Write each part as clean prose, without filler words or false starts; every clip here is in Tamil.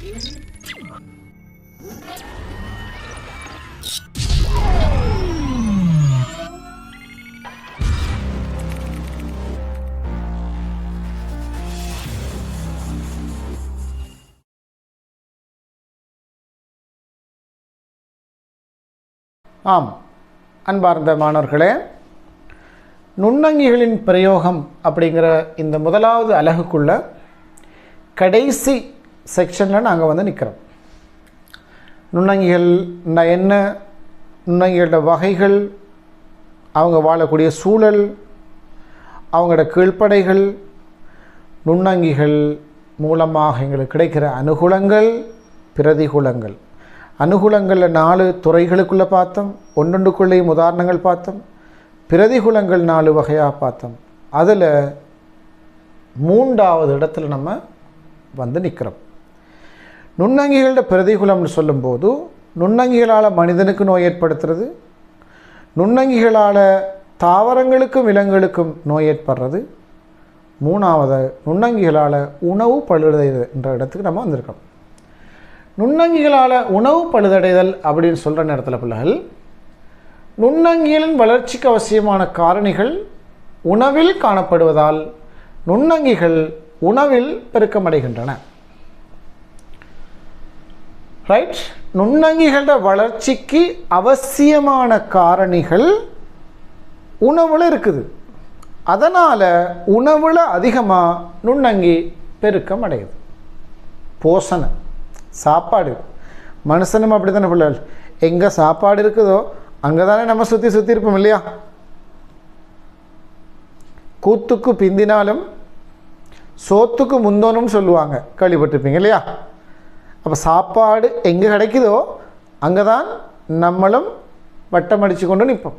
ஆம், அன்பார்ந்த மாணவர்களே, நுண்ணங்கிகளின் பிரயோகம் அப்படிங்கிற இந்த முதலாவது அலகுக்குள்ள கடைசி செக்ஷனில் நாங்கள் வந்து நிற்கிறோம். நுண்ணங்கிகள் என்ன, நுண்ணங்கிகளோட வகைகள், அவங்க வாழக்கூடிய சூழல், அவங்களோட கீழ்ப்படைகள், நுண்ணங்கிகள் மூலமாக எங்களுக்கு கிடைக்கிற அனுகூலங்கள், பிரதிகூலங்கள். அனுகூலங்களில் 4 துறைகளுக்குள்ளே பார்த்தோம், ஒன்றொன்றுக்குள்ளேயும் உதாரணங்கள் பார்த்தோம். பிரதிகூலங்கள் 4 வகையாக பார்த்தோம். அதில் 3வது இடத்துல நம்ம வந்து நிற்கிறோம். நுண்ணங்கிகளோட பிரதிகூலம்னு சொல்லும்போது, நுண்ணங்கிகளால் மனிதனுக்கு நோய் ஏற்படுத்துறது, நுண்ணங்கிகளால் தாவரங்களுக்கும் விலங்குகளுக்கும் நோய் ஏற்படுறது, 3வது நுண்ணங்கிகளால் உணவு பழுதடைதல் என்ற இடத்துக்கு நம்ம வந்திருக்கோம். நுண்ணங்கிகளால் உணவு பழுதடைதல் அப்படின்னு சொல்கிற நேரத்தில் பிள்ளைகள், நுண்ணங்கிகளின் வளர்ச்சிக்கு அவசியமான காரணிகள் உணவில் காணப்படுவதால் நுண்ணங்கிகள் உணவில் பெருக்கமடைகின்றன. ரைட்? நுண்ணங்கிகளோட வளர்ச்சிக்கு அவசியமான காரணிகள் உணவில் இருக்குது. அதனால் உணவில் அதிகமாக நுண்ணங்கி பெருக்கம் அடையுது. போஷணை, சாப்பாடு, மனுஷனும் அப்படி தானே பிள்ளைகள், எங்கே சாப்பாடு இருக்குதோ அங்கே தானே நம்ம சுற்றி சுற்றி இருப்போம் இல்லையா? கூத்துக்கு பிந்தினாலும் சோத்துக்கு முந்தோனும் சொல்லுவாங்க, கேள்விப்பட்டிருப்பீங்க இல்லையா? அப்போ சாப்பாடு எங்கே கிடைக்குதோ அங்கே தான் நம்மளும் வட்டம் அடித்து கொண்டு நிற்போம்.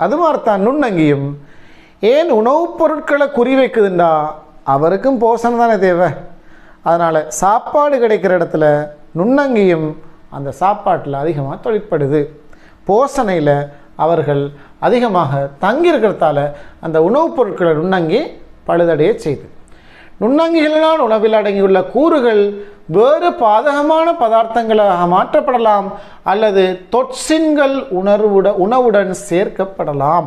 அது மாதிரி தான் நுண்ணங்கியும். ஏன் உணவுப் பொருட்களை குறிவைக்குதுண்டா, அவருக்கும் போஷணை தானே தேவை. அதனால் சாப்பாடு கிடைக்கிற இடத்துல நுண்ணங்கியும் அந்த சாப்பாட்டில் அதிகமாக தொழிற்படுது. போஷணையில் அவர்கள் அதிகமாக தங்கியிருக்கிறதால அந்த உணவுப் பொருட்களை நுண்ணங்கி பழுதடைய செய்து. நுண்ணங்கிகளினால் உணவில் அடங்கியுள்ள கூறுகள் வேறு பாதகமான பதார்த்தங்களாக மாற்றப்படலாம் அல்லது தொட்சின்கள் உணவுடன் சேர்க்கப்படலாம்.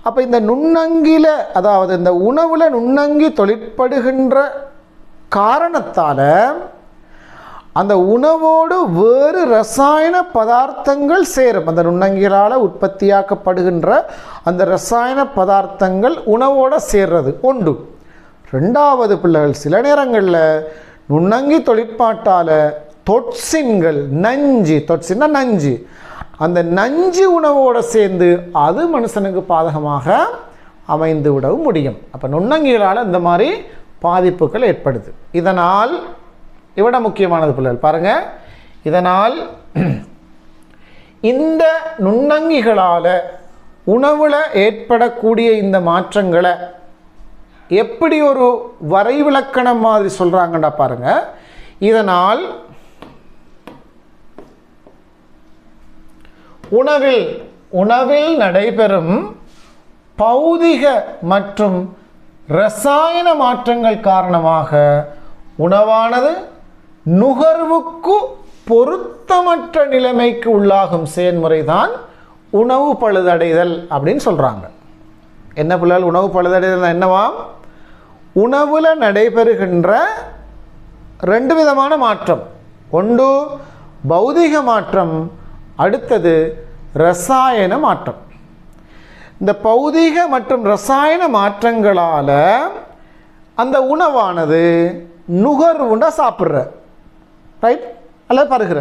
அப்போ இந்த நுண்ணங்கியில், அதாவது இந்த உணவில் நுண்ணங்கி தொழிற்படுகின்ற காரணத்தால் அந்த உணவோடு வேறு ரசாயன பதார்த்தங்கள் சேரும். அந்த நுண்ணங்கிகளால் உற்பத்தியாக்கப்படுகின்ற அந்த ரசாயன பதார்த்தங்கள் உணவோடு சேர்றது ஒன்று. 2வது பிள்ளைகள், சில நேரங்களில் நுண்ணங்கி தொழிற்பாட்டால் தொட்சின்கள், நஞ்சு, தொட்சின்னா நஞ்சு, அந்த நஞ்சு உணவோடு சேர்ந்து அது மனுஷனுக்கு பாதகமாக அமைந்து விடவும் முடியும். அப்போ நுண்ணங்கிகளால் இந்த மாதிரி பாதிப்புகள் ஏற்படுது. இதனால் இவிட முக்கியமானது பிள்ளைகள் பாருங்கள், இதனால் இந்த நுண்ணங்கிகளால் உணவில் ஏற்படக்கூடிய இந்த மாற்றங்களை எப்படி ஒரு வரைவிலக்கணம் மாதிரி சொல்கிறாங்கடா பாருங்கள். இதனால் உணவில் நடைபெறும் பௌதிக மற்றும் இரசாயன மாற்றங்கள் காரணமாக உணவானது நுகர்வுக்கு பொருத்தமற்ற நிலைமைக்கு உள்ளாகும் செயல்முறை தான் உணவு பழுதடைதல் அப்படின்னு சொல்கிறாங்க. என்ன பிள்ளைகள், உணவு பழுதடைதல் என்னவாம்? உணவில் நடைபெறுகின்ற 2 விதமான மாற்றம். ஒன்று பௌதிக மாற்றம், அடுத்தது இரசாயன மாற்றம். இந்த பௌதிக மற்றும் இரசாயன மாற்றங்களால் அந்த உணவானது நுகர்வுண்டா சாப்பிட்ற, ரைட், அல்லது பருகிற.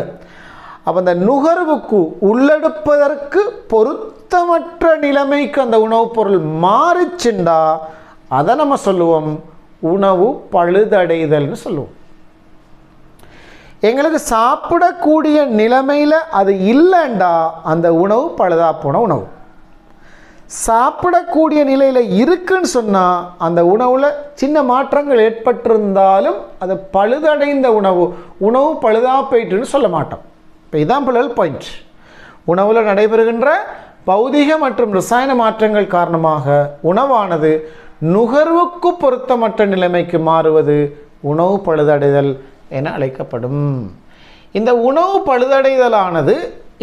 அப்போ அந்த நுகர்வுக்கு உள்ளெடுப்பதற்கு பொருத்தமற்ற நிலைமைக்கு அந்த உணவுப் பொருள் மாறிச்சுண்டா அதை நம்ம சொல்லுவோம் உணவு பழுதடைதல்னு சொல்லுவோம். எங்களுக்கு சாப்பிடக்கூடிய நிலைமையில் அது இல்லைண்டா அந்த உணவு பழுதா போன உணவு. சாப்பிடக்கூடிய நிலையில் இருக்குன்னு சொன்னால் அந்த உணவில் சின்ன மாற்றங்கள் ஏற்பட்டிருந்தாலும் அது பழுதடைந்த உணவு பழுதா போயிட்டுன்னு சொல்ல மாட்டோம். இப்போ இதான் பிள்ளைகள் பாயிண்ட். உணவில் நடைபெறுகின்ற பௌதிக மற்றும் ரசாயன மாற்றங்கள் காரணமாக உணவானது நுகர்வுக்கு பொருத்தமற்ற நிலைமைக்கு மாறுவது உணவு பழுதடைதல் என அழைக்கப்படும். இந்த உணவு பழுதடைதலானது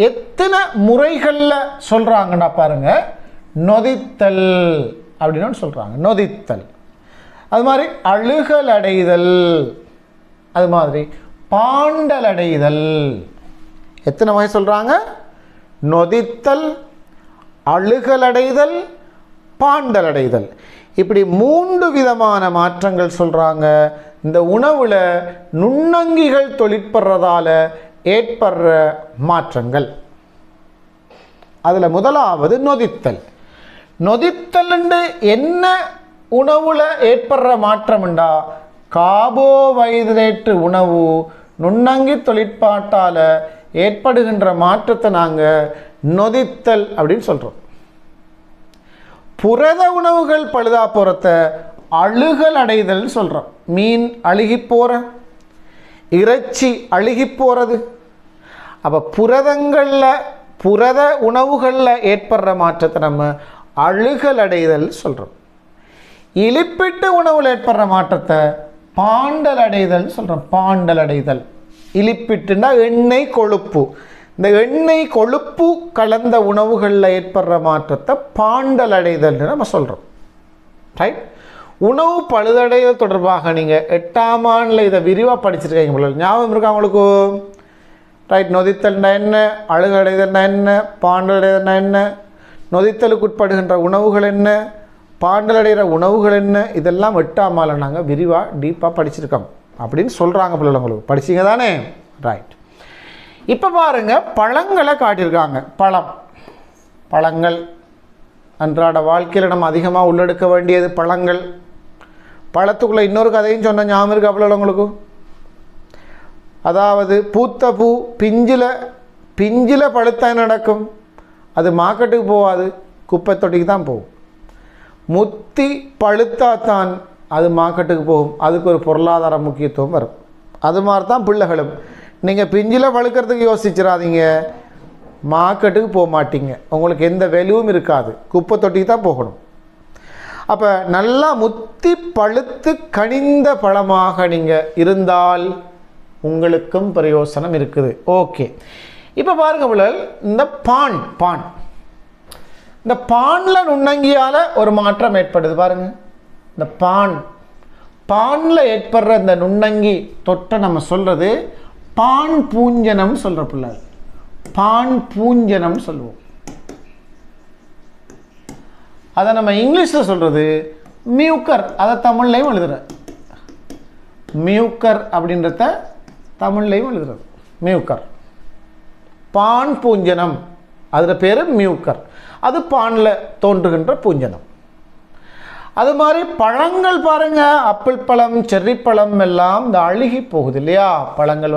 எத்தனை முறைகளில் சொல்கிறாங்கன்னா பாருங்க, நொதித்தல் அப்படின்னு சொல்கிறாங்க. நொதித்தல், அது மாதிரி அழுகல் அடைதல், அது மாதிரி பாண்டல் அடைதல். எத்தனை வகை சொல்கிறாங்க? நொதித்தல், அழுகல் அடைதல், பாண்டல் அடைதல். இப்படி 3 விதமான மாற்றங்கள் சொல்கிறாங்க. இந்த உணவில் நுண்ணங்கிகள் தொழிற்படுறதால ஏற்படுற மாற்றங்கள். அதில் முதலாவது நொதித்தல். நொதித்தல் என்ன உணவில் ஏற்படுற மாற்றம்ண்டா, கார்போஹைட்ரேட் உணவு நுண்ணங்கி தொழிற்பாட்டால் ஏற்படுகின்ற மாற்றத்தை நாங்கள் நொதித்தல் அப்படின்னு சொல்கிறோம். புரத உணவுகள் பழுதா போகிறத அழுகல் அடைதல்னு சொல்கிறோம். மீன் அழுகி போகிற, இறைச்சி அழுகி போகிறது. அப்போ புரத உணவுகளில் ஏற்படுற மாற்றத்தை நம்ம அழுகல் அடைதல் சொல்கிறோம். இலிப்பிட்டு உணவில் ஏற்படுற மாற்றத்தை பாண்டல் அடைதல் சொல்கிறோம். பாண்டல் அடைதல். இலிப்பிட்டுன்னா எண்ணெய் கொழுப்பு. இந்த எண்ணெய் கொழுப்பு கலந்த உணவுகளில் ஏற்படுற மாற்றத்தை பாண்டல் அடைதல்னு நம்ம சொல்கிறோம். ரைட். உணவு பழுதடைதல் தொடர்பாக நீங்கள் 8ஆம் ஆண்டில் இதை விரிவாக படிச்சிருக்கீங்க போல, ஞாபகம் இருக்கா உங்களுக்கு? ரைட். நொதித்தல்னா என்ன, அழுகடைதல்னா என்ன, பாண்டல் அடைதல்னா என்ன, நொதித்தலுக்கு உட்படுகின்ற உணவுகள் என்ன, பாண்டல் அடைகிற உணவுகள் என்ன, இதெல்லாம் 8ஆம் ஆண்டில் நாங்கள் விரிவாக டீப்பாக படிச்சிருக்கோம் அப்படின்னு சொல்கிறாங்க போல. உங்களுக்கு படிச்சிங்க தானே? ரைட். இப்போ பாருங்கள், பழங்களை காட்டியிருக்காங்க. பழங்கள் அன்றாட வாழ்க்கையில் நம்ம அதிகமாக உள்ளெடுக்க வேண்டியது பழங்கள். பழத்துக்குள்ளே இன்னொரு கதையும் சொன்ன ஞாபகம் இருக்கு அவ்வளோ உங்களுக்கு? அதாவது பூத்த பூ பிஞ்சில் பழுத்தா நடக்கும், அது மார்க்கெட்டுக்கு போகாது, குப்பை தொட்டிக்கு தான் போகும். முத்தி பழுத்தாத்தான் அது மார்க்கெட்டுக்கு போகும், அதுக்கு ஒரு பொருளாதார முக்கியத்துவம் வரும். அது மாதிரி தான் பிள்ளைகளும். நீங்கள் பிஞ்சில் பழுக்கிறதுக்கு யோசிச்சிடாதீங்க, மார்க்கெட்டுக்கு போக மாட்டீங்க, உங்களுக்கு எந்த வேல்யூவும் இருக்காது, குப்பை தொட்டிக்கு தான் போகணும். அப்போ நல்லா முத்தி பழுத்து கனிந்த பழமாக நீங்கள் இருந்தால் உங்களுக்கும் பிரயோசனம் இருக்குது. ஓகே. இப்போ பாருங்க பிள்ளைகள், இந்த பான் இந்த பானில் நுண்ணங்கியால் ஒரு மாற்றம் ஏற்படுது பாருங்க. இந்த பானில் ஏற்படுற இந்த நுண்ணங்கி தொட்டை நம்ம சொல்கிறது பான் பூஞ்சனம் சொல்கிற பிள்ளைகள். பான் பூஞ்சனம் சொல்லுவோம். அதை நம்ம இங்கிலீஷில் சொல்கிறது மியூக்கர். அதை தமிழ்லையும் எழுதுகிற மியூக்கர் அப்படின்றத தமிழ்லையும் எழுதுறது மியூக்கர். பான் பூஞ்சனம், அதில் பேர் மியூக்கர். அது பானில் தோன்றுகின்ற பூஞ்சனம். அது மாதிரி பழங்கள் பாருங்கள், ஆப்பிள் பழம், செர்ரி பழம் எல்லாம் இந்த அழுகி போகுது இல்லையா? பழங்கள்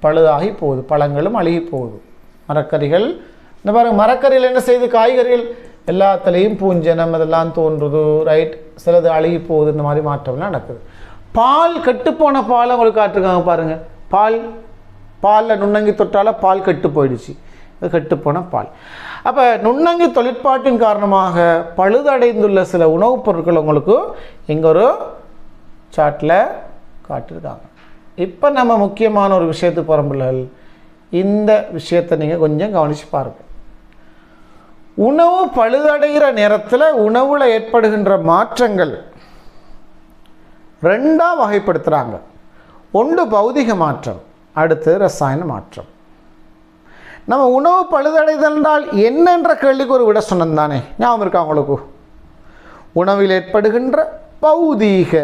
பழுதாகி போகுது, பழங்களும் அழுகி போகுது. மரக்கறிகள் இந்த பாருங்கள், மரக்கறிகள் என்ன செய்யுது? காய்கறிகள் எல்லாத்துலேயும் பூஞ்சனம் அதெல்லாம் தோன்றுது. ரைட். சிலது அழுகி போகுது, இந்த மாதிரி மாற்றம்லாம் நடக்குது. பால், கெட்டுப்போன பால் உங்களுக்கு காட்டுருக்காங்க பாருங்கள். பாலில் நுண்ணங்கி தொட்டால் பால் கெட்டு போயிடுச்சு, அது கெட்டுப்போன பால். அப்போ நுண்ணங்கி தொழிற்பாட்டின் காரணமாக பழுதடைந்துள்ள சில உணவுப் பொருட்கள் உங்களுக்கு இங்கே ஒரு சாட்டில் காட்டியிருக்காங்க. இப்போ நம்ம முக்கியமான ஒரு விஷயத்துக்கு போகிற பிள்ளைகள், இந்த விஷயத்தை நீங்கள் கொஞ்சம் கவனித்து பாருங்கள். உணவு பழுதடைகிற நேரத்தில் உணவில் ஏற்படுகின்ற மாற்றங்கள் 2ஆக வகைப்படுத்துகிறாங்க. ஒன்று பௌதிக மாற்றம், அடுத்து ரசாயன மாற்றம். நம்ம உணவு பழுதடைதல் என்றால் என்னென்ற கேள்விக்கு ஒரு விட சொன்னது தானே, ஞாபகம் இருக்கா உங்களுக்கு? உணவில் ஏற்படுகின்ற பௌதீக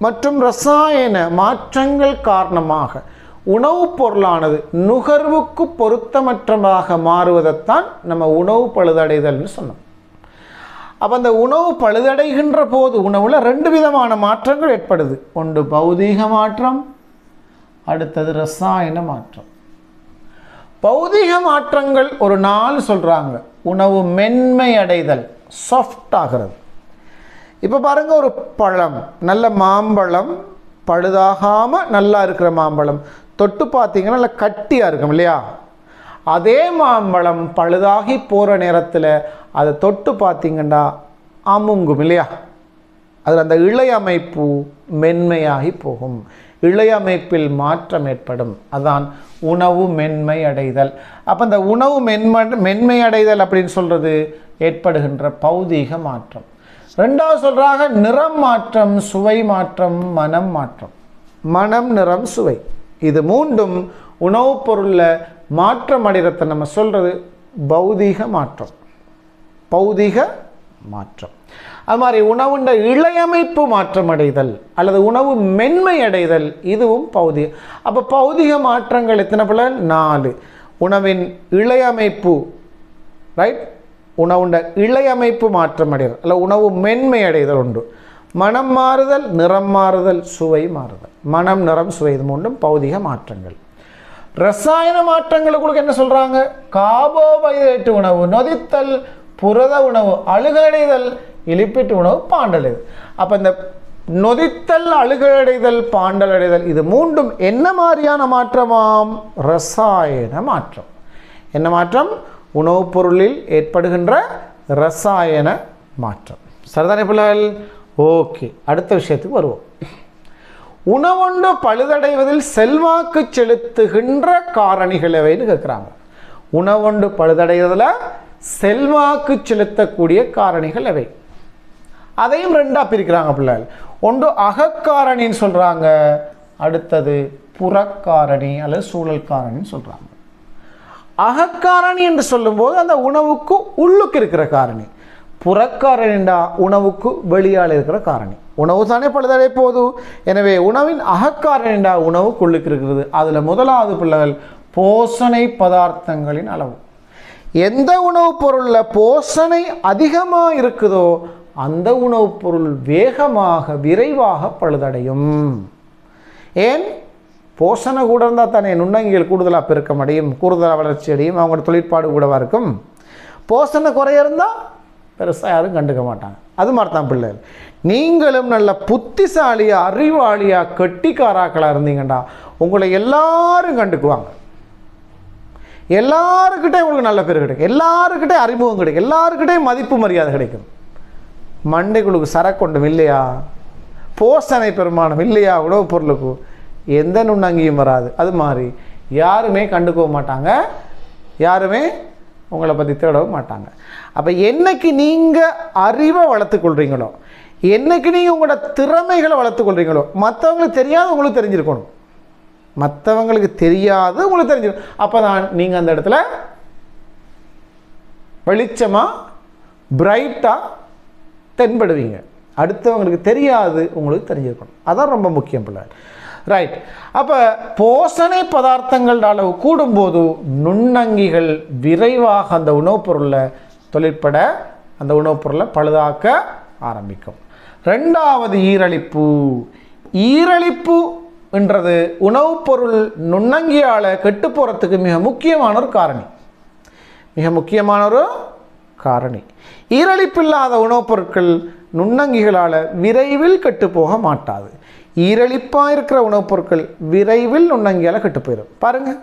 மற்றும் ரசாயன மாற்றங்கள் காரணமாக உணவுப் பொருளானது நுகர்வுக்கு பொருத்தமற்றதாக மாறுவதைத்தான் நம்ம உணவு பழுதடைதல்னு சொன்னோம். அப்போ அந்த உணவு பழுதடைகின்ற போது உணவில் 2 விதமான மாற்றங்கள் ஏற்படுது. ஒன்று பௌதீக மாற்றம், அடுத்தது ரசாயன மாற்றம். பௌதீக மாற்றங்கள் ஒரு 4 சொல்கிறாங்க. உணவு மென்மை அடைதல், சாஃப்ட் ஆகிறது. இப்போ பாருங்கள், ஒரு பழம், நல்ல மாம்பழம், பழுதாகாமல் நல்லா இருக்கிற மாம்பழம் தொட்டு பார்த்தீங்கன்னா நல்லா கட்டியாக இருக்கும் இல்லையா? அதே மாம்பழம் பழுதாகி போகிற நேரத்தில் அதை தொட்டு பார்த்தீங்கன்னா அமுங்கும் இல்லையா? அதில் அந்த இழை அமைப்பு மென்மையாகி போகும். இழையமைப்பில் மாற்றம் ஏற்படும். அதான் உணவு மென்மை அடைதல். அப்போ இந்த உணவு மென்மை அடைதல் அப்படின்னு சொல்கிறது ஏற்படுகின்ற பௌதீக மாற்றம். ரெண்டாவது சொல்கிறாங்க நிறம் மாற்றம், சுவை மாற்றம், மனம் மாற்றம். மனம், நிறம், சுவை இது மூன்றும் உணவுப் பொருளில் மாற்றம் அடைகிறத நம்ம சொல்கிறது பௌதீக மாற்றம். பௌதீக மாற்றம். அது மாதிரி உணவுண்ட இழையமைப்பு மாற்றம் அடைதல் அல்லது உணவு மென்மை அடைதல் இதுவும் பௌதிக. அப்போ பௌதிக மாற்றங்கள் எத்தனை பல? 4. உணவின் இழையமைப்பு, ரைட், உணவுண்ட இழையமைப்பு மாற்றம் அடைதல் அல்ல உணவு மென்மை அடைதல் உண்டு. மனம் மாறுதல், நிறம் மாறுதல், சுவை மாறுதல். மனம், நிறம், சுவை இது மூன்றும் பௌதிக மாற்றங்கள். ரசாயன மாற்றங்களுக்கு என்ன சொல்கிறாங்க? கார்போஹைட்ரேட் உணவு, நொதித்தல், புரத உணவு, அழுகடைதல், இலிப்பிட் உணவு, பாண்டடைதல். அப்போ இந்த நொதித்தல், அழுகடைதல், பாண்டடைதல் இது மூன்றும் என்ன மாதிரியான மாற்றமாம்? ரசாயன மாற்றம். என்ன மாற்றம்? உணவுப் பொருளில் ஏற்படுகின்ற ரசாயன மாற்றம். சரிதானே பிள்ளைகள்? ஓகே, அடுத்த விஷயத்துக்கு வருவோம். உணவுண்டு பழுதடைவதில் செல்வாக்கு செலுத்துகின்ற காரணிகள் எவைன்னு கேட்குறாங்க. உணவுண்டு பழுதடைவதில் செல்வாக்கு செலுத்தக்கூடிய காரணிகள் எவை? அதையும் ரெண்டாக பிரிக்கிறாங்க பிள்ளைகள். ஒன்று அகக்காரணின்னு சொல்கிறாங்க, அடுத்தது புறக்காரணி அல்லது சூழல் காரணின்னு சொல்கிறாங்க. அகக்காரணி என்று சொல்லும்போது அந்த உணவுக்கு உள்ளுக்கு இருக்கிற காரணி. புறக்காரணிண்டா உணவுக்கு வெளியால் இருக்கிற காரணி. உணவு தானே பழுதடை போது. எனவே உணவின் அகக்காரணிண்டா உணவுக்கு உள்ளுக்கு இருக்கிறது. அதில் முதலாவது பிள்ளைகள் போஷணை பதார்த்தங்களின் அளவு. எந்த உணவுப் பொருளில் போஷணை அதிகமாக இருக்குதோ அந்த உணவுப் பொருள் வேகமாக விரைவாக பழுதடையும். ஏன்? போஷணை கூட இருந்தால் தானே நுண்ணங்கிகள் கூடுதலாக பெருக்கம் அடையும், கூடுதலாக வளர்ச்சி அடையும், அவங்களோட தொழிற்பாடு கூடவாக இருக்கும். போஷணை குறைய இருந்தால் பெருசாக யாரும் கண்டுக்க மாட்டாங்க. அது மாதிரி தான் பிள்ளைகள், நீங்களும் நல்ல புத்திசாலியாக அறிவாளியாக கெட்டிக்காராக்களாக இருந்தீங்கண்டா உங்களை எல்லாரும் கண்டுக்குவாங்க. எல்லாருக்கிட்டே உங்களுக்கு நல்ல பேர் கிடைக்கும், எல்லாருக்கிட்டே அறிமுகம் கிடைக்கும், எல்லாருக்கிட்டே மதிப்பு மரியாதை கிடைக்கும். மண்டைக்குழுக்கு சரக்கொண்டும் இல்லையா, போஷணை பெருமானம் இல்லையா, உணவுப் பொருளுக்கு எந்த நுண்ணங்கியும் வராது. அது மாதிரி யாருமே கண்டுக்கவும் மாட்டாங்க, யாருமே உங்களை பற்றி தேடவும் மாட்டாங்க. அப்போ என்னைக்கு நீங்கள் அறிவை வளர்த்துக்கொள்கிறீங்களோ, என்னைக்கு நீங்கள் உங்களோட திறமைகளை வளர்த்துக்கொள்கிறீங்களோ, மற்றவங்களுக்கு தெரியாது உங்களுக்கு தெரிஞ்சிருக்கணும், மற்றவங்களுக்கு தெரியாது உங்களுக்கு தெரிஞ்சிருக்கும். அப்போ தான் நீங்கள் அந்த இடத்துல வெளிச்சமாக பிரைட்டாக தென்படுவீங்க. அடுத்தவங்களுக்கு தெரியாது உங்களுக்கு தெரிஞ்சிருக்கணும். அதான் ரொம்ப முக்கியம் பிள்ளை. ரைட். அப்போ போஷணை பதார்த்தங்கள் அளவு கூடும்போது நுண்ணங்கிகள் விரைவாக அந்த உணவுப் பொருளில் தொழிற்பட அந்த உணவுப் பொருளை பழுதாக்க ஆரம்பிக்கும். ரெண்டாவது ஈரழிப்பு. ஈரழிப்பு என்றது உணவுப் பொருள் நுண்ணங்கியால் கெட்டு போகிறதுக்கு மிக முக்கியமான ஒரு காரணி, மிக முக்கியமான ஒரு காரணி. ஈரழிப்பில்லாத உணவுப் பொருட்கள் நுண்ணங்கிகளால் விரைவில் கெட்டு போக மாட்டாது. ஈரழிப்பாக இருக்கிற உணவுப் பொருட்கள் விரைவில் நுண்ணங்கியால் கெட்டு போயிடும். பாருங்கள்,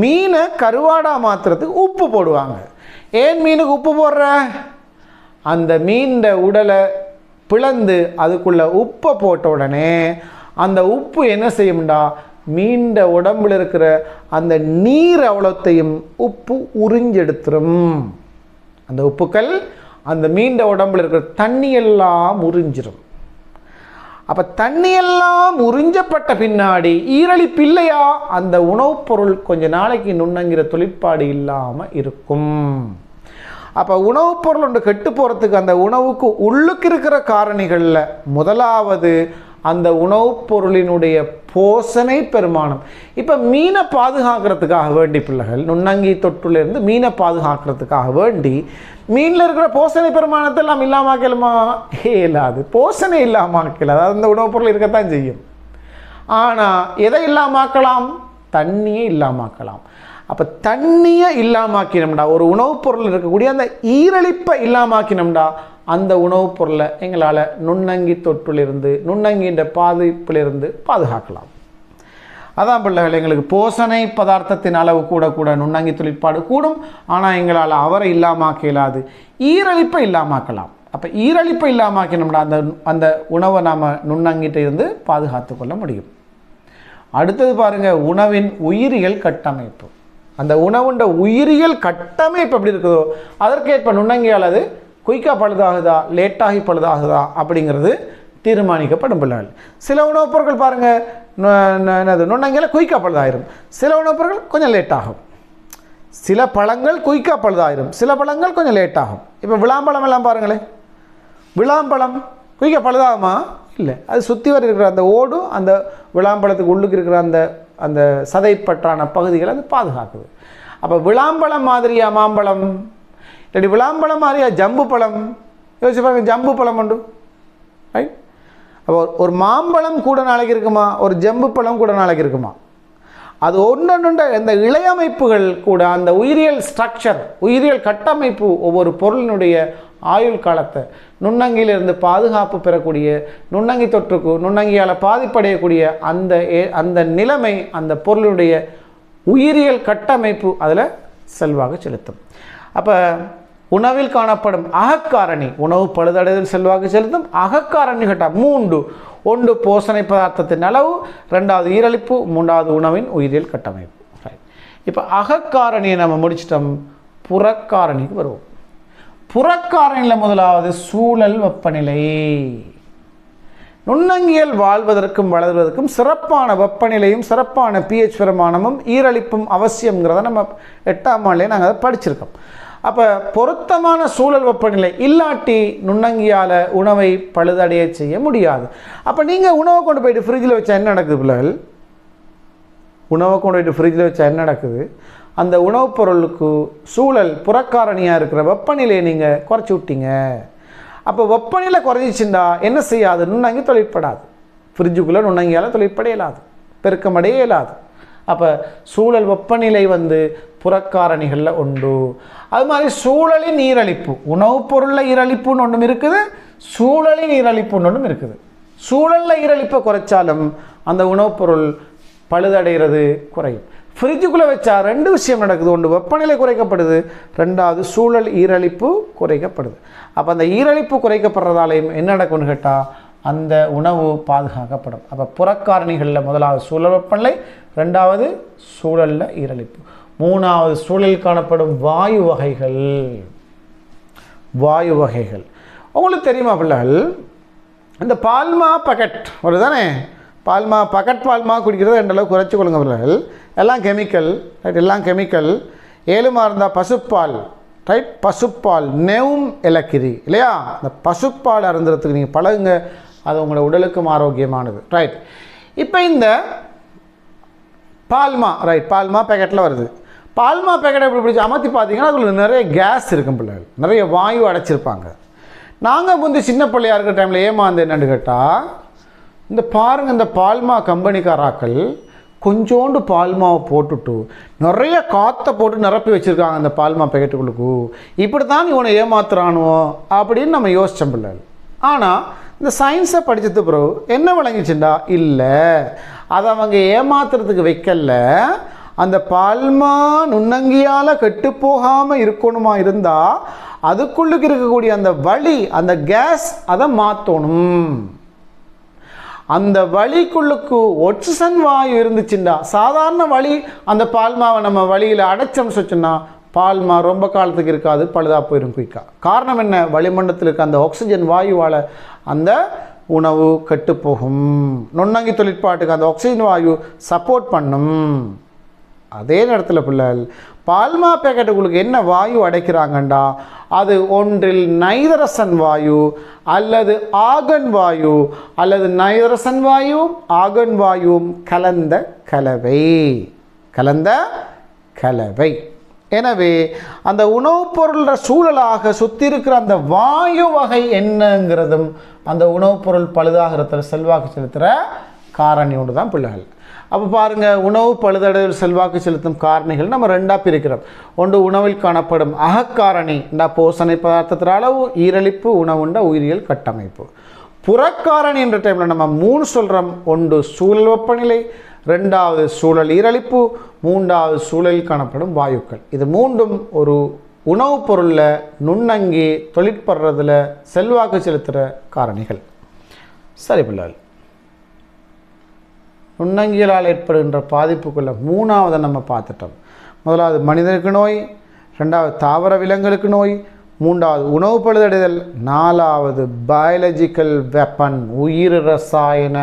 மீனை கருவாடாக மாற்றுறதுக்கு உப்பு போடுவாங்க. ஏன் மீனுக்கு உப்பு போடுற? அந்த மீன் உடலை பிளந்து அதுக்குள்ளே உப்பை போட்ட உடனே அந்த உப்பு என்ன செய்யும்டா, மீன் உடம்பில் இருக்கிற அந்த நீர் அவ்வளோத்தையும் உப்பு உறிஞ்செடுத்துரும். அந்த உப்புக்கள் அந்த மீன் உடம்பில் இருக்கிற தண்ணியெல்லாம் உறிஞ்சிடும். அப்போ தண்ணியெல்லாம் உறிஞ்சப்பட்ட பின்னாடி ஈரழிப்பு இல்லையா, அந்த உணவுப் பொருள் கொஞ்ச நாளைக்கு நுண்ணங்கிற தொழிற்பாடு இல்லாமல் இருக்கும். அப்போ உணவுப் பொருள் ஒன்று கெட்டு போகிறதுக்கு அந்த உணவுக்கு உள்ளுக்கு இருக்கிற காரணிகளில் முதலாவது அந்த உணவுப் பொருளினுடைய போஷணை பெருமானம். இப்போ மீனை பாதுகாக்கிறதுக்காக வேண்டி பிள்ளைகள் நுண்ணங்கி தொற்றுலேருந்து மீனை பாதுகாக்கிறதுக்காக வேண்டி மீனில் இருக்கிற போஷணை பெருமானத்தை எல்லாம் இல்லாமக்கலுமா? இல்லாது. போஷணை இல்லாமக்கல, அதாவது அந்த உணவுப் பொருள் இருக்கத்தான் செய்யும். ஆனால் எதை இல்லாமக்கலாம்? தண்ணியை இல்லாமக்கலாம். அப்போ தண்ணியை இல்லாமக்கினோம்டா, ஒரு உணவுப் பொருள் இருக்கக்கூடிய அந்த ஈரழிப்பை இல்லாமக்கினோம்டா அந்த உணவுப் பொருளை எங்களால் நுண்ணங்கி தொற்றிலிருந்து நுண்ணங்கின்ற பாதிப்பிலிருந்து பாதுகாக்கலாம். அதான் பிள்ளைகள், எங்களுக்கு போஷணை பதார்த்தத்தின் அளவு கூட கூட நுண்ணங்கி தொழிற்பாடு கூடும். ஆனால் எங்களால் அவரை இல்லாமாக்க இயலாது, ஈரழிப்பை இல்லாமக்கலாம். அப்போ ஈரழிப்பை இல்லாமக்கினோம்னா அந்த அந்த உணவை நாம் நுண்ணங்கிட்ட இருந்து பாதுகாத்து கொள்ள முடியும். அடுத்தது பாருங்கள், உணவின் உயிரியல் கட்டமைப்பு. அந்த உணவுண்ட உயிரியல் கட்டமைப்பு எப்படி இருக்குதோ அதற்கேற்ப நுண்ணங்கியால் அது குயிக்காக பழுதாகுதா லேட்டாகி பழுதாகுதா அப்படிங்கிறது தீர்மானிக்கப்படும் பிள்ளைகள். சில உணவுப் பொருட்கள் பாருங்கள் என்னது நுண்ணங்கியால் குயிக்காக பழுதாயிரும், சில உணவுப் பொருட்கள் கொஞ்சம் லேட்டாகும். சில பழங்கள் குயிக்காக பழுதாயிரும், சில பழங்கள் கொஞ்சம் லேட்டாகும். இப்போ விளாம்பழம் எல்லாம் பாருங்களேன், விளாம்பழம் குயிக்காக பழுதாகுமா? இல்லை, அது சுற்றி வர இருக்கிற அந்த ஓடும் அந்த விளாம்பழத்துக்கு உள்ளுக்கு இருக்கிற அந்த அந்த சதைப்பற்றான பகுதிகளை அது பாதுகாக்குது. அப்போ விளாம்பழம் மாதிரியா மாம்பழம், இல்லாட்டி விளாம்பழம் மாதிரியா ஜம்பு பழம்? யோசிச்சு பாருங்க, ஜம்பு பழம் உண்டு, ரைட்? அப்போ ஒரு மாம்பழம் கூட நாளைக்கு இருக்குமா, ஒரு ஜம்பு பழம் கூட நாளைக்கு இருக்குமா? அது ஒன்றொன்று இந்த இழையமைப்புகள் கூட அந்த உயிரியல் ஸ்ட்ரக்சர், உயிரியல் கட்டமைப்பு ஒவ்வொரு பொருளினுடைய ஆயுள் காலத்தை நுண்ணங்கியிலிருந்து பாதுகாப்பு பெறக்கூடிய, நுண்ணங்கி தொற்றுக்கு நுண்ணங்கியால் பாதிப்படையக்கூடிய அந்த நிலைமை அந்த பொருளுடைய உயிரியல் கட்டமைப்பு அதில் செல்வாக்கு செலுத்தும். அப்போ உணவில் காணப்படும் அகக்காரணி, உணவு பழுதடைதல் செல்வாக்கு செலுத்தும் அகக்காரணி கட்ட 3: 1 போஷணை பதார்த்தத்தின் அளவு, 2வது ஈரலிப்பு, 3வது உணவின் உயிரியல் கட்டமைப்பு. இப்போ அகக்காரணியை நம்ம முடிச்சிட்டோம், புறக்காரணிக்கு வருவோம். புறக்காரணியில் முதலாவது சூழல் வெப்பநிலை. நுண்ணங்கியல் வாழ்வதற்கும் வளர்வதற்கும் சிறப்பான வெப்பநிலையும் சிறப்பான pH பெருமானமும் ஈரலிப்பும் அவசியங்கிறத நம்ம 8ஆம் ஆண்டிலே நாங்கள் அதை படிச்சிருக்கோம். அப்போ பொருத்தமான சூழல் வெப்பநிலை இல்லாட்டி நுண்ணங்கியால் உணவை பழுதடைய செய்ய முடியாது. அப்போ நீங்கள் உணவை கொண்டு போயிட்டு ஃப்ரிட்ஜில் வச்சா என்ன நடக்குது பிள்ளைகள்? உணவை கொண்டு போயிட்டு ஃப்ரிட்ஜில் வச்சா என்ன நடக்குது? அந்த உணவுப் பொருளுக்கு சூழல் புறக்காரணியாக இருக்கிற வெப்பநிலையை நீங்கள் குறைச்சி விட்டீங்க. அப்போ வெப்பநிலை குறைஞ்சிச்சுண்டா என்ன செய்யாது? நுண்ணங்கி தொழிற்படாது, ஃப்ரிட்ஜுக்குள்ளே நுண்ணங்கியால் தொழிற்பட இயலாது, பெருக்கமடைய இயலாது. அப்போ சூழல் வெப்பநிலை புறக்காரணிகளில் உண்டு. அது மாதிரி சூழலின் ஈரலிப்பு, உணவுப் பொருளில் ஈரலிப்புன்னு ஒன்றும் இருக்குது, சூழலின் ஈரலிப்புன்னு ஒன்றும் இருக்குது. சூழலில் ஈரலிப்பை குறைச்சாலும் அந்த உணவுப் பொருள் பழுதடைகிறது குறையும். ஃப்ரிட்ஜுக்குள்ளே வச்சா 2 விஷயம் நடக்குது, 1 வெப்பநிலை குறைக்கப்படுது, 2வது சூழல் ஈரலிப்பு குறைக்கப்படுது. அப்போ அந்த ஈரலிப்பு குறைக்கப்படுறதாலையும் என்ன நடக்கும்னு கேட்டால் அந்த உணவு பாதுகாக்கப்படும். அப்போ புறக்காரணிகளில் முதலாவது சூழல் வெப்பநிலை, 2வது சூழலில் ஈரலிப்பு, 3வது சூழலில் காணப்படும் வாயு வகைகள். வாயு வகைகள் உங்களுக்கு தெரியுமா பிள்ளைகள்? இந்த பால்மா பக்கெட் ஒரு தானே, பால்மா பக்கெட் பால்மா குடிக்கிறது 2 அளவு குறைச்சி கொள்ளுங்க பிள்ளைகள். எல்லாம் கெமிக்கல், ரைட்? எல்லாம் கெமிக்கல். 7மா இருந்தால் பசுப்பால், ரைட்? பசுப்பால் நெவும் இலக்கிரி இல்லையா? இந்த பசுப்பால் அருந்துறதுக்கு நீங்கள் பழகுங்க, அது உங்களோட உடலுக்கும் ஆரோக்கியமானது, ரைட்? இப்போ இந்த பால்மா, ரைட், பால்மா பேக்கெட்டில் வருது. பால்மா பேக்கெட்டை எப்படி பிடிச்சி அமர்த்தி பார்த்தீங்கன்னா அதுக்குள்ள நிறைய கேஸ் இருக்கும் பிள்ளைகள், நிறைய வாயு அடைச்சிருப்பாங்க. நாங்கள் முந்தி சின்ன பிள்ளையாக இருக்கிற டைமில் ஏமாந்து என்னென்னு கேட்டால், இந்த பாருங்கள், இந்த பால்மா கம்பெனிக்காராக்கள் கொஞ்சோண்டு பால்மாவை போட்டுட்டு நிறைய காற்றை போட்டு நிரப்பி வச்சுருக்காங்க அந்த பால்மா பேக்கெட்டுகளுக்கு. இப்படி தான் இவனை ஏமாத்துறானோ அப்படின்னு நம்ம யோசித்தோம் பிள்ளைகள். ஆனால் இந்த சயின்ஸை படித்தது பிறகு என்ன விளங்கிச்சுண்டா, இல்லை அதை அவங்க ஏமாத்துறதுக்கு வைக்கல, அந்த பால்மா நுண்ணங்கியால் கெட்டு போகாமல் இருக்கணுமா இருந்தால் அதுக்குள்ளுக்கு இருக்கக்கூடிய அந்த வலி, அந்த கேஸ், அதை மாற்றணும். அந்த வலிக்குள்ளுக்கு ஒட்சிசன் வாயு இருந்துச்சுண்டா, சாதாரண வலி அந்த பால்மாவை நம்ம வலியில் அடைச்சோம்னு சொன்னா பால்மா ரொம்ப காலத்துக்கு இருக்காது, பழுதாக போயிடும் குயிக்கா. காரணம் என்ன? வளிமண்டலத்தில் இருக்க அந்த ஆக்சிஜன் வாயுவால் அந்த உணவு கெட்டுப்போகும். நுண்ணங்கி தொழிற்பாட்டுக்கு அந்த ஆக்சிஜன் வாயு சப்போர்ட் பண்ணும். அதே நேரத்தில் பிள்ளைகள் பால்மா பேக்கெட்டுகளுக்கு என்ன வாயு அடைக்கிறாங்கண்டா, அது ஒன்றில் நைதரசன் வாயு அல்லது ஆகன் வாயு அல்லது நைதரசன் வாயுவும் ஆகன் வாயுவும் கலந்த கலவை. எனவே அந்த உணவுப் பொருளோட சூழலாக சுற்றி இருக்கிற அந்த வாயு வகை என்னங்கிறதும் அந்த உணவுப் பொருள் பழுதாகிறதுல செல்வாக்கு செலுத்துகிற காரணி ஒன்று தான் பிள்ளைகள். அப்போ பாருங்கள், உணவு பழுதடைதல் செல்வாக்கு செலுத்தும் காரணிகள் நம்ம 2ஆக பிரிக்கிறோம். ஒன்று உணவில் காணப்படும் அகக்காரணி, இந்த போஷணை பதார்த்தத்தின் அளவு, ஈரலிப்பு, உணவுண்ட உயிரியல் கட்டமைப்பு. புறக்காரணி என்ற டைமில் நம்ம 3 சொல்கிறோம். 1 சூழல் வெப்பநிலை, 2வது சூழல் ஈரலிப்பு, 3வது சூழலில் காணப்படும் வாயுக்கள். இது 3ம் ஒரு உணவுப் பொருளில் நுண்ணங்கி தொழிற்படுறதில் செல்வாக்கு செலுத்துகிற காரணிகள். சரி பிள்ளைகள், நுண்ணங்கிகளால் ஏற்படுகின்ற பாதிப்புக்குள்ள 3ஆவதை நம்ம பார்த்துட்டோம். முதலாவது மனிதனுக்கு நோய், 2வது தாவர விலங்குகளுக்கு நோய், 3வது உணவு பழுதடைதல், 4வது பயாலஜிக்கல் வெப்பன் உயிர் ரசாயன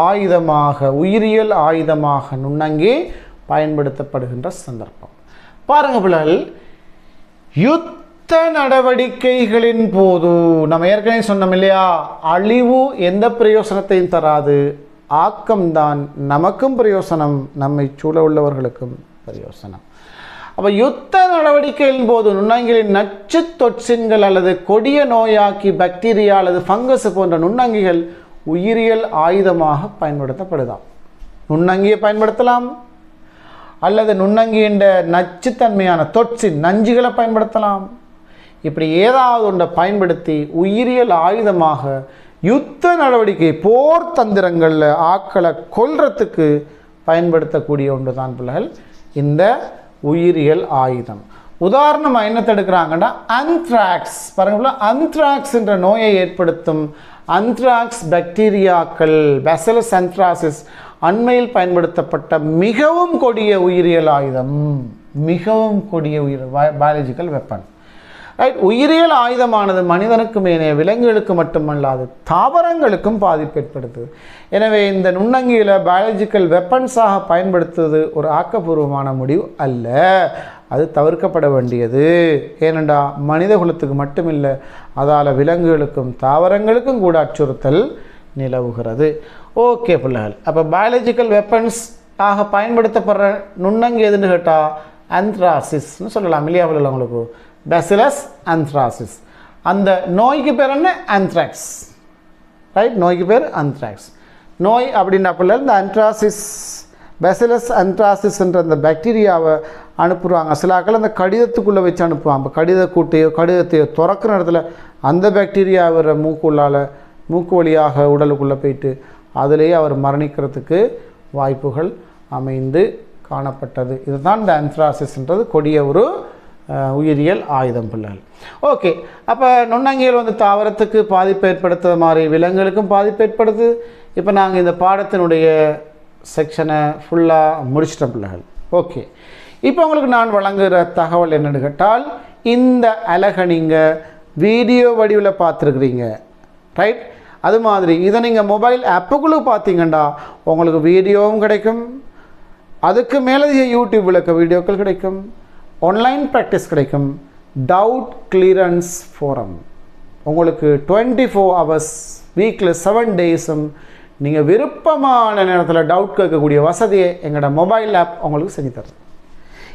ஆயுதமாக உயிரியல் ஆயுதமாக நுண்ணங்கி பயன்படுத்தப்படுகின்ற சந்தர்ப்பம். பாருங்கள் பிள்ளைகள், யுத்த நடவடிக்கைகளின் போது நம்ம ஏற்கனவே சொன்னோம் இல்லையா, அழிவு எந்த பிரயோசனத்தையும் தராது, ஆக்கம்தான் நமக்கும் பிரயோசனம், நம்மை சூழ உள்ளவர்களுக்கும் பிரயோசனம். அப்போ யுத்த நடவடிக்கையின் போது நுண்ணங்கிகளின் நச்சு தொற்சின்கள் அல்லது கொடிய நோயாக்கி பாக்டீரியா அல்லது ஃபங்கஸ் போன்ற நுண்ணங்கிகள் உயிரியல் ஆயுதமாக பயன்படுத்தப்படுதாம். நுண்ணங்கியை பயன்படுத்தலாம், அல்லது நுண்ணங்கியின் நச்சுத்தன்மையான தொற்சின் நஞ்சுகளை பயன்படுத்தலாம். இப்படி ஏதாவது ஒன்றை பயன்படுத்தி உயிரியல் ஆயுதமாக யுத்த நடவடிக்கை போர் தந்திரங்களில் ஆக்களை கொல்றதுக்கு பயன்படுத்தக்கூடிய ஒன்று தான் பிள்ளைகள் இந்த உயிரியல் ஆயுதம். உதாரணமாக என்ன தடுக்கிறாங்கன்னா ஆந்த்ராக்ஸ். பாருங்க, ஆந்த்ராக்ஸ் என்ற நோயை ஏற்படுத்தும் ஆந்த்ராக்ஸ் பாக்டீரியாக்கள் பேசிலஸ் ஆந்த்ராசிஸ் அண்மையில் பயன்படுத்தப்பட்ட மிகவும் கொடிய உயிரியல் ஆயுதம், மிகவும் கொடிய பயாலஜிக்கல் வெப்பன். ரைட். உயிரியல் ஆயுதமானது மனிதனுக்கு மேலே விலங்குகளுக்கு மட்டுமல்லாது தாவரங்களுக்கும் பாதிப்பு ஏற்படுத்துது. எனவே இந்த நுண்ணங்கியில் பயாலஜிக்கல் வெப்பன்ஸாக பயன்படுத்துவது ஒரு ஆக்கப்பூர்வமான முடிவு அல்ல, அது தவிர்க்கப்பட வேண்டியது. ஏனென்றா மனித குலத்துக்கு மட்டுமில்லை, அதால் விலங்குகளுக்கும் தாவரங்களுக்கும் கூட அச்சுறுத்தல் நிலவுகிறது. ஓகே பிள்ளைகள், அப்போ பயாலஜிக்கல் வெப்பன்ஸ் ஆக பயன்படுத்தப்படுற நுண்ணங்கி எதுன்னு கேட்டால் ஆந்த்ராசிஸ்ன்னு சொல்லலாம் இல்லையா பிள்ளைகள், உங்களுக்கு பேசிலஸ் ஆந்த்ராசிஸ். அந்த நோய்க்கு பேர் என்ன? ஆந்த்ராக்ஸ். ரைட், நோய்க்கு பேர் ஆந்த்ராக்ஸ். நோய் அப்படின்னா பிள்ளைகள் இந்த ஆந்த்ராசிஸ் பேசிலஸ் ஆந்த்ராசிஸ்ன்ற அந்த பாக்டீரியாவை அனுப்புகிறாங்க. சில ஆக்கள் அந்த கடிதத்துக்குள்ளே வச்சு அனுப்புவாங்க. கடிதத்தையோ திறக்கிற இடத்துல அந்த பாக்டீரியா வர மூக்கு வழியாக உடலுக்குள்ளே போயிட்டு அதிலேயே அவர் மரணிக்கிறதுக்கு வாய்ப்புகள் அமைந்து காணப்பட்டது. இதுதான் இந்த ஆந்த்ராசிஸ்ன்றது கொடிய ஒரு உயிரியல் ஆயுதம் பிள்ளைகள். ஓகே, அப்போ நுண்ணங்கிகள் தாவரத்துக்கு பாதிப்பு ஏற்படுத்துகிற மாதிரி விலங்குகளுக்கும் பாதிப்பு ஏற்படுது. இப்போ நாங்கள் இந்த பாடத்தினுடைய செக்ஷனை ஃபுல்லாக முடிச்சிட்டோம் பிள்ளைகள். ஓகே, இப்போ உங்களுக்கு நான் வழங்குகிற தகவல் என்னென்னு கேட்டால், இந்த அழகை நீங்கள் வீடியோ வடிவில் பார்த்துருக்குறீங்க. ரைட், அது மாதிரி இதை நீங்கள் மொபைல் ஆப்புக்குள்ளே பார்த்தீங்கன்னா உங்களுக்கு வீடியோவும் கிடைக்கும், அதுக்கு மேலதிக யூடியூப் விளக்க வீடியோக்கள் கிடைக்கும், ஆன்லைன் ப்ராக்டிஸ் கிடைக்கும், டவுட் கிளியரன்ஸ் ஃபோரம் உங்களுக்கு 24 hours வீக்கில் 7 days நீங்கள் விருப்பமான நேரத்தில் டவுட் கேட்கக்கூடிய வசதியை எங்களோட மொபைல் ஆப் உங்களுக்கு செஞ்சு தருது.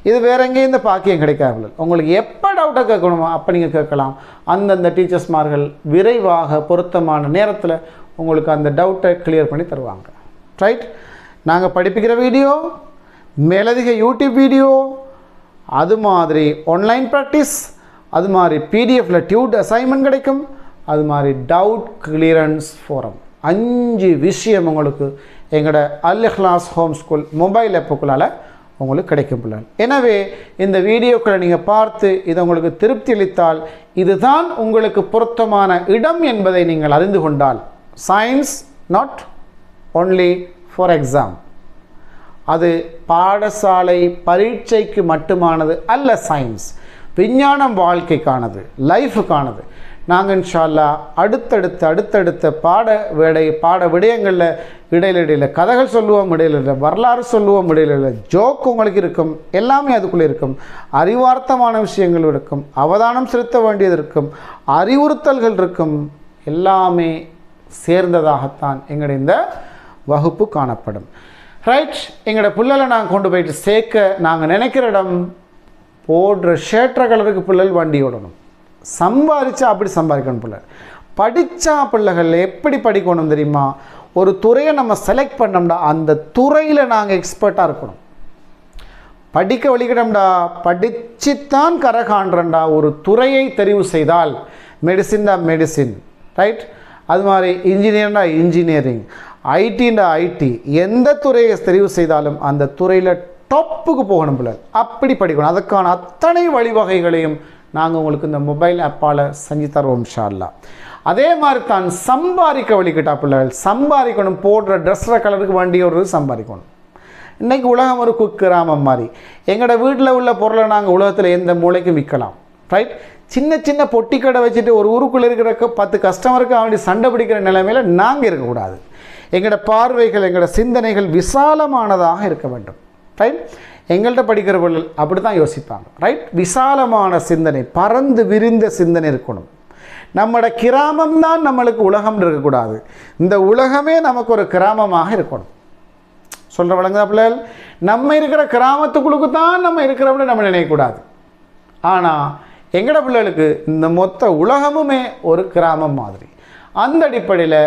இது வேறு எங்கேயும் இந்த பாக்கியம் கிடைக்காது. உங்களுக்கு எப்போ டவுட்டை கேட்கணுமோ அப்போ நீங்கள் கேட்கலாம். அந்தந்த டீச்சர்ஸ்மார்கள் விரைவாக பொருத்தமான நேரத்தில் உங்களுக்கு அந்த டவுட்டை கிளியர் பண்ணி தருவாங்க. ரைட், நாங்கள் படிப்பிக்கிற வீடியோ, மேலதிக யூடியூப் வீடியோ, அது மாதிரி ஆன்லைன் ப்ராக்டிஸ், அது மாதிரி பிடிஎஃப்பில் டியூட் அசைன்மெண்ட் கிடைக்கும், அது மாதிரி டவுட் கிளியரன்ஸ் ஃபோரம் 5 விஷயம் உங்களுக்கு எங்களோட அல் இஹ்லாஸ் ஹோம் ஸ்கூல் மொபைல் ஆப்புக்குள்ளால் உங்களுக்கு கிடைக்கும் பிள்ளைகள். எனவே இந்த வீடியோக்களை நீங்கள் பார்த்து இதை உங்களுக்கு திருப்தி அளித்தால் இதுதான் உங்களுக்கு பொருத்தமான இடம் என்பதை நீங்கள் அறிந்து கொண்டால், science not only for exam, அது பாடசாலை பரீட்சைக்கு மட்டுமானது அல்ல. சயின்ஸ் விஞ்ஞானம் வாழ்க்கைக்கானது, லைஃபுக்கானது. நாங்கள் இன்ஷா அல்லாஹ் அடுத்தடுத்த பாட விடயங்களில் இடையில கதைகள் சொல்லுவோம், இடையில வரலாறு சொல்லுவோம், இடையில ஜோக் உங்களுக்கு இருக்கும், எல்லாமே அதுக்குள்ளே இருக்கும். அறிவார்த்தமான விஷயங்கள் இருக்கும், அவதானம் செலுத்த வேண்டியது இருக்கும், அறிவுறுத்தல்கள் இருக்கும், எல்லாமே சேர்ந்ததாகத்தான் எங்களுடைய இந்த வகுப்பு காணப்படும். ரைட், எங்களோட பிள்ளைகளை நாங்கள் கொண்டு போயிட்டு சேர்க்க நாங்கள் நினைக்கிற இடம் போடுற ஷேற்ற கலருக்கு பிள்ளைகள் வண்டி ஓடணும். சம்பாதிச்சா அப்படி சம்பாதிக்கணும். பிள்ளை படித்தா பிள்ளைகள் எப்படி படிக்கணும் தெரியுமா? ஒரு துறையை நம்ம செலக்ட் பண்ணோம்னா அந்த துறையில் நாங்கள் எக்ஸ்பர்ட்டாக இருக்கணும். படிக்க வலிக்கிட்டோம்டா, படிச்சுத்தான் கரை காண்றோம்டா. ஒரு துறையை தெரிவு செய்தால் மெடிசின் தான் மெடிசின், ரைட், அது மாதிரி இன்ஜினியர்னா இன்ஜினியரிங், ஐடின்னா ஐடி, எந்த துறையை தெரிவு செய்தாலும் அந்த துறையில் டாப்புக்கு போகணும் பிள்ளை. அப்படி படிக்கணும். அதுக்கான அத்தனை வழிவகைகளையும் நாங்கள் உங்களுக்கு இந்த மொபைல் ஆப்பால் செஞ்சு தருவோம் இன்ஷா அல்லாஹ். அதே மாதிரி தான் சம்பாதிக்க வழிக்கிட்டா பிள்ளைகள் சம்பாதிக்கணும். போடுற ட்ரெஸ்ஸில் கலருக்கு வேண்டிய ஒரு சம்பாதிக்கணும். இன்றைக்கி உலகம் ஒரு குக்கிராமம் மாதிரி. எங்களோட வீட்டில் உள்ள பொருளை நாங்கள் உலகத்தில் எந்த மூளைக்கும் விற்கலாம். ரைட். சின்ன சின்ன பொட்டி கடை வச்சுட்டு ஒரு ஊருக்குள்ளே இருக்கிற 10 கஸ்டமருக்கு அவனுடைய சண்டை பிடிக்கிற நிலைமையில் நாங்கள் இருக்கக்கூடாது. எங்களோட பார்வைகள் எங்களோட சிந்தனைகள் விசாலமானதாக இருக்க வேண்டும். ரைட். எங்கள்கிட்ட படிக்கிறவர்கள் அப்படி தான் யோசிப்பாங்க. ரைட். விசாலமான சிந்தனை, பறந்து விரிந்த சிந்தனை இருக்கணும். நம்மளோட கிராமம் தான் நம்மளுக்கு உலகம் இருக்கக்கூடாது. இந்த உலகமே நமக்கு ஒரு கிராமமாக இருக்கணும். சொல்கிற வழங்குதா பிள்ளைகள்? நம்ம இருக்கிற கிராமத்துக்குள்ளுக்கு தான் நம்ம இருக்கிறவங்க நம்ம நினைக்கக்கூடாது. ஆனால் எங்கட பிள்ளைகளுக்கு இந்த மொத்த உலகமுமே ஒரு கிராமம் மாதிரி. அந்த அடிப்படையில்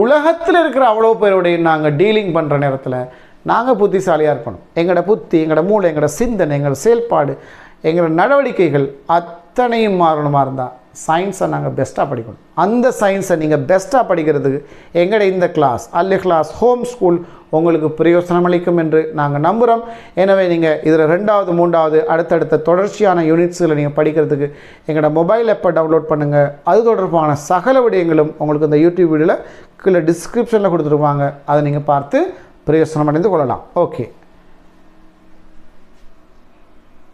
உலகத்தில் இருக்கிற அவ்வளோ பேருடைய நாங்கள் டீலிங் பண்ணுற நேரத்தில் நாங்கள் புத்திசாலியாக இருக்கணும். எங்களோட புத்தி, எங்களோட மூளை, எங்களோட சிந்தனை, எங்களோட செயல்பாடு, எங்களோட நடவடிக்கைகள் அத்தனையும் மாறணுமா இருந்தால் சயின்ஸை நாங்கள் பெஸ்ட்டாக படிக்கணும். அந்த சயின்ஸை நீங்கள் பெஸ்ட்டாக படிக்கிறதுக்கு எங்களோட இந்த கிளாஸ் அல் இக்லாஸ் ஹோம் ஸ்கூல் உங்களுக்கு பிரயோசனம் அளிக்கும் என்று நாங்கள் நம்புகிறோம். எனவே நீங்கள் இதில் 2வது 3வது அடுத்தடுத்த தொடர்ச்சியான யூனிட்ஸில் நீங்கள் படிக்கிறதுக்கு எங்களோட மொபைல் ஆப்பை டவுன்லோட் பண்ணுங்கள். அது தொடர்பான சகல விடயங்களும் உங்களுக்கு இந்த யூடியூப் வீடியோவில் கீழே டிஸ்கிரிப்ஷனில் கொடுத்துருப்பாங்க. அதை நீங்கள் பார்த்து பிரயோசனம் அடைந்து கொள்ளலாம். ஓகே.